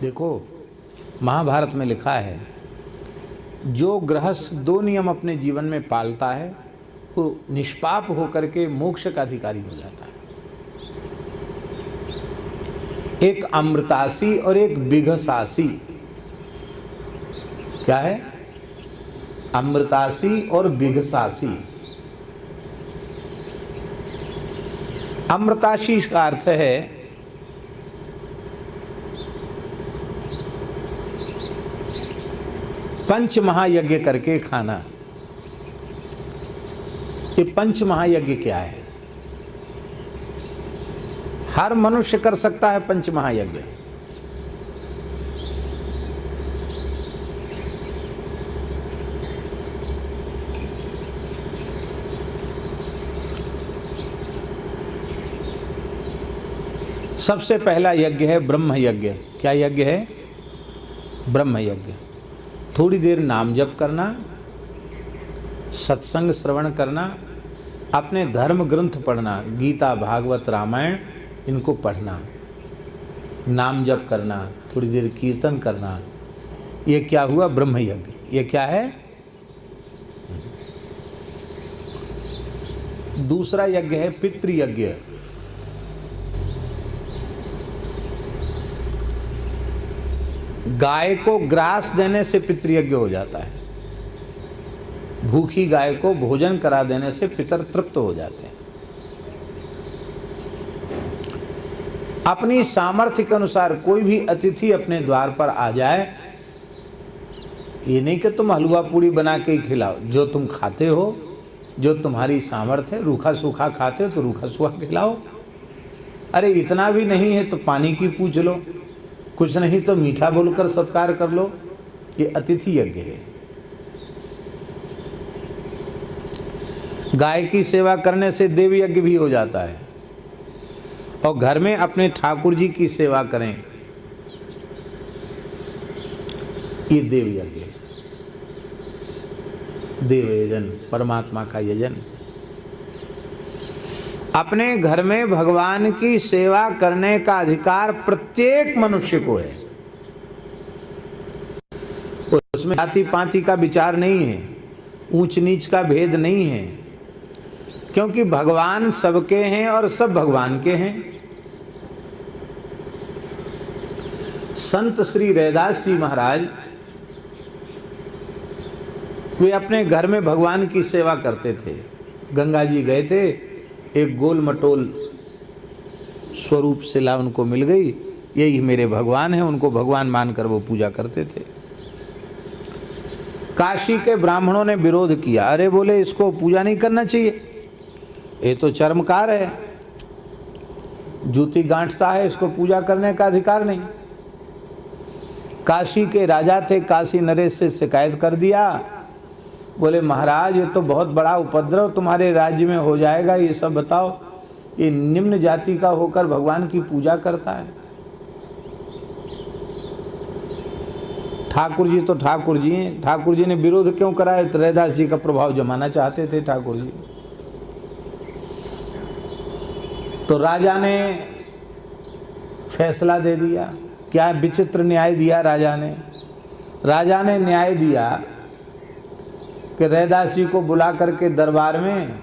देखो, महाभारत में लिखा है, जो गृहस्थ 2 नियम अपने जीवन में पालता है वो निष्पाप होकर के मोक्ष का अधिकारी हो जाता है। एक अमृतासी और एक बिघसासी। क्या है? अमृतासी और बिघसासी। अमृतासी का अर्थ है पंच महायज्ञ करके खाना। ये पंच महायज्ञ क्या है? हर मनुष्य कर सकता है पंच महायज्ञ। सबसे पहला यज्ञ है ब्रह्म यज्ञ। क्या यज्ञ है? ब्रह्म यज्ञ। थोड़ी देर नाम जप करना, सत्संग श्रवण करना, अपने धर्म ग्रंथ पढ़ना, गीता भागवत रामायण इनको पढ़ना, नाम जप करना, थोड़ी देर कीर्तन करना, ये क्या हुआ? ब्रह्म यज्ञ। ये क्या है? दूसरा यज्ञ है पितृयज्ञ। गाय को ग्रास देने से पितृयज्ञ हो जाता है। भूखी गाय को भोजन करा देने से पितर तृप्त हो जाते हैं। अपनी सामर्थ्य के अनुसार कोई भी अतिथि अपने द्वार पर आ जाए, ये नहीं कि तुम हलवा पूड़ी बना के ही खिलाओ, जो तुम खाते हो, जो तुम्हारी सामर्थ्य है, रूखा सूखा खाते हो तो रूखा सूखा खिलाओ। अरे इतना भी नहीं है तो पानी की पूछ लो, कुछ नहीं तो मीठा बोलकर सत्कार कर लो। ये अतिथि यज्ञ है। गाय की सेवा करने से देव यज्ञ भी हो जाता है। और घर में अपने ठाकुर जी की सेवा करें, ये देव यज्ञ है। देव यजन, परमात्मा का यजन। अपने घर में भगवान की सेवा करने का अधिकार प्रत्येक मनुष्य को है। उसमें जाति पाति का विचार नहीं है, ऊंच नीच का भेद नहीं है, क्योंकि भगवान सबके हैं और सब भगवान के हैं। संत श्री रैदास जी महाराज वे अपने घर में भगवान की सेवा करते थे। गंगा जी गए थे, एक गोल मटोल स्वरूप शिला उनको मिल गई, यही मेरे भगवान हैं। उनको भगवान मानकर वो पूजा करते थे। काशी के ब्राह्मणों ने विरोध किया, अरे बोले इसको पूजा नहीं करना चाहिए, ये तो चर्मकार है, जूती गांठता है, इसको पूजा करने का अधिकार नहीं। काशी के राजा थे, काशी नरेश से शिकायत कर दिया, बोले महाराज ये तो बहुत बड़ा उपद्रव तुम्हारे राज्य में हो जाएगा, ये सब बताओ, ये निम्न जाति का होकर भगवान की पूजा करता है। ठाकुर जी तो ठाकुर जी हैं, ठाकुर जी ने विरोध क्यों कराया? तो रैदास जी का प्रभाव जमाना चाहते थे ठाकुर जी। तो राजा ने फैसला दे दिया। क्या विचित्र न्याय दिया राजा ने? राजा ने न्याय दिया कि रैदास जी को बुला करके दरबार में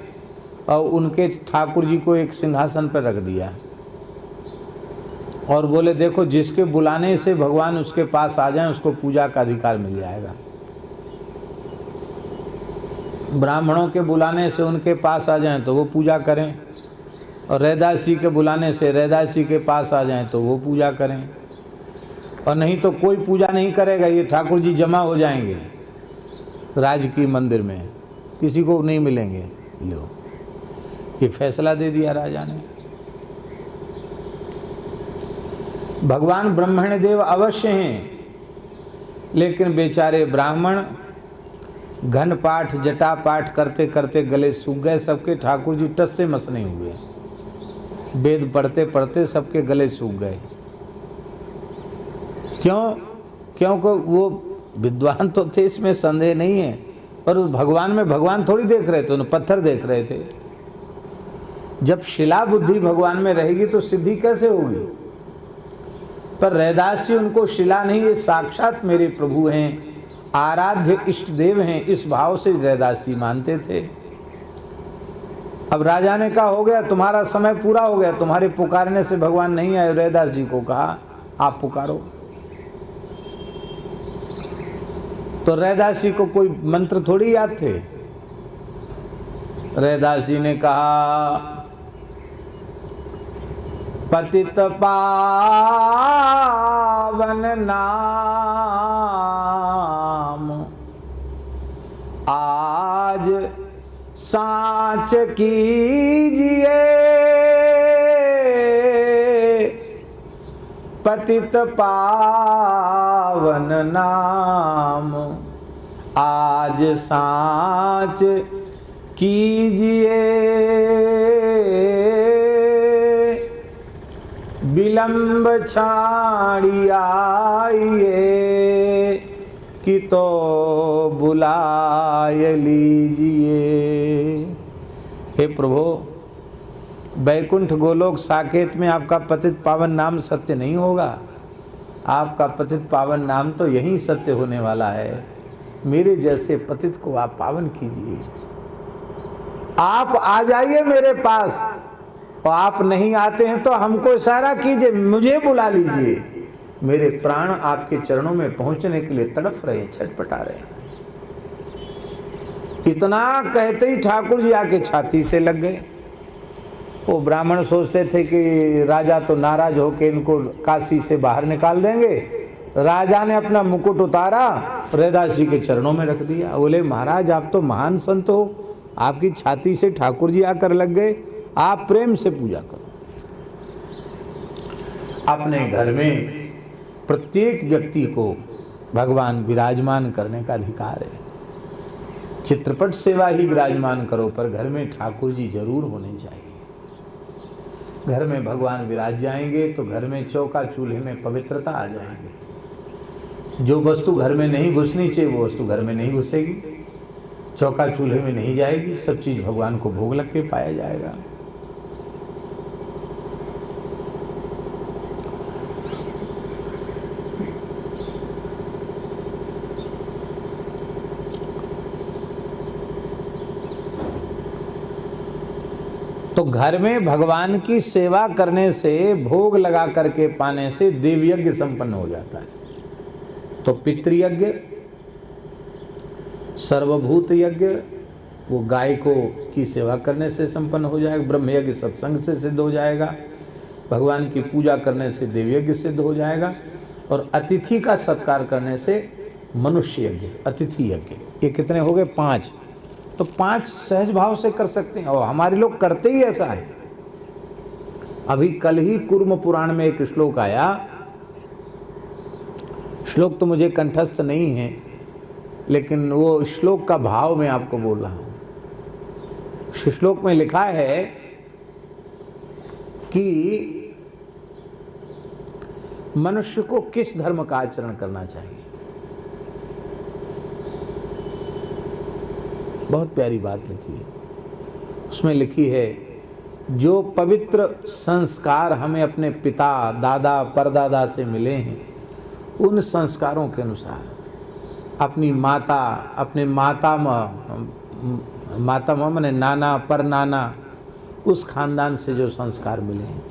और उनके ठाकुर जी को एक सिंहासन पर रख दिया और बोले देखो जिसके बुलाने से भगवान उसके पास आ जाए उसको पूजा का अधिकार मिल जाएगा। ब्राह्मणों के बुलाने से उनके पास आ जाएं तो वो पूजा करें, और रैदास जी के बुलाने से रैदास जी के पास आ जाएं तो वो पूजा करें, और नहीं तो कोई पूजा नहीं करेगा। ये ठाकुर जी जमा हो जाएंगे राज की मंदिर में, किसी को नहीं मिलेंगे। लो, ये फैसला दे दिया राजा ने। भगवान ब्रह्मण्य देव अवश्य हैं, लेकिन बेचारे ब्राह्मण घन पाठ जटा पाठ करते करते गले सूख गए सबके। ठाकुर जी टस से मस नहीं हुए, वेद पढ़ते पढ़ते सबके गले सूख गए। क्यों? क्योंकि वो विद्वान तो थे, इसमें संदेह नहीं है, पर उस भगवान में भगवान थोड़ी देख रहे थे, उन्हें पत्थर देख रहे थे। जब शिला बुद्धि भगवान में रहेगी तो सिद्धि कैसे होगी? पर रैदास जी उनको शिला नहीं, ये साक्षात मेरे प्रभु हैं, आराध्य इष्ट देव हैं, इस भाव से रैदास जी मानते थे। अब राजा ने कहा हो गया, तुम्हारा समय पूरा हो गया, तुम्हारे पुकारने से भगवान नहीं आए। रैदास जी को कहा आप पुकारो। तो रैदास जी को कोई मंत्र थोड़ी याद थे। रैदास जी ने कहा पतित पावन नाम आज सांच कीजिए, पतित पावन नाम आज सांच कीजिए, विलंब छाड़ी आइए कि तो बुलाए लीजिए। हे प्रभु, वैकुंठ गोलोक साकेत में आपका पतित पावन नाम सत्य नहीं होगा, आपका पतित पावन नाम तो यहीं सत्य होने वाला है। मेरे जैसे पतित को आप पावन कीजिए, आप आ जाइए मेरे पास, और आप नहीं आते हैं तो हमको इशारा कीजिए, मुझे बुला लीजिए। मेरे प्राण आपके चरणों में पहुंचने के लिए तड़फ रहे हैं, छटपटा रहे हैं। इतना कहते ही ठाकुर जी आके छाती से लग गए। वो ब्राह्मण सोचते थे कि राजा तो नाराज होकर इनको काशी से बाहर निकाल देंगे। राजा ने अपना मुकुट उतारा, रैदास जी के चरणों में रख दिया। बोले महाराज आप तो महान संत हो, आपकी छाती से ठाकुर जी आकर लग गए, आप प्रेम से पूजा करो। अपने घर में प्रत्येक व्यक्ति को भगवान विराजमान करने का अधिकार है। चित्रपट सेवा ही विराजमान करो, पर घर में ठाकुर जी जरूर होने चाहिए। घर में भगवान विराज जाएंगे तो घर में चौका चूल्हे में पवित्रता आ जाएंगे। जो वस्तु घर में नहीं घुसनी चाहिए वो वस्तु घर में नहीं घुसेगी, चौका चूल्हे में नहीं जाएगी, सब चीज भगवान को भोग लग के पाया जाएगा। तो घर में भगवान की सेवा करने से, भोग लगा करके पाने से देव यज्ञ संपन्न हो जाता है। तो पितृयज्ञ, सर्वभूत यज्ञ वो गाय को की सेवा करने से संपन्न हो जाएगा, ब्रह्म यज्ञ सत्संग से सिद्ध हो जाएगा, भगवान की पूजा करने से देव यज्ञ सिद्ध हो जाएगा, और अतिथि का सत्कार करने से मनुष्य यज्ञ, अतिथि यज्ञ। ये कितने हो गए? 5। तो 5 सहज भाव से कर सकते हैं, और हमारे लोग करते ही ऐसा है। अभी कल ही कूर्म पुराण में एक श्लोक आया, श्लोक तो मुझे कंठस्थ नहीं है, लेकिन वो श्लोक का भाव मैं आपको बोल रहा हूं। श्लोक में लिखा है कि मनुष्य को किस धर्म का आचरण करना चाहिए। बहुत प्यारी बात लिखी है उसमें। लिखी है जो पवित्र संस्कार हमें अपने पिता, दादा, परदादा से मिले हैं, उन संस्कारों के अनुसार अपनी माता, अपने मातामह माने नाना, परनाना, उस खानदान से जो संस्कार मिले हैं,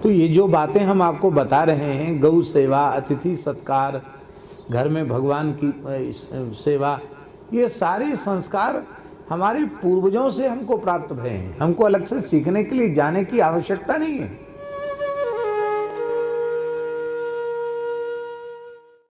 तो ये जो बातें हम आपको बता रहे हैं, गौ सेवा, अतिथि सत्कार, घर में भगवान की सेवा, ये सारे संस्कार हमारे पूर्वजों से हमको प्राप्त भए हैं। हमको अलग से सीखने के लिए जाने की आवश्यकता नहीं है।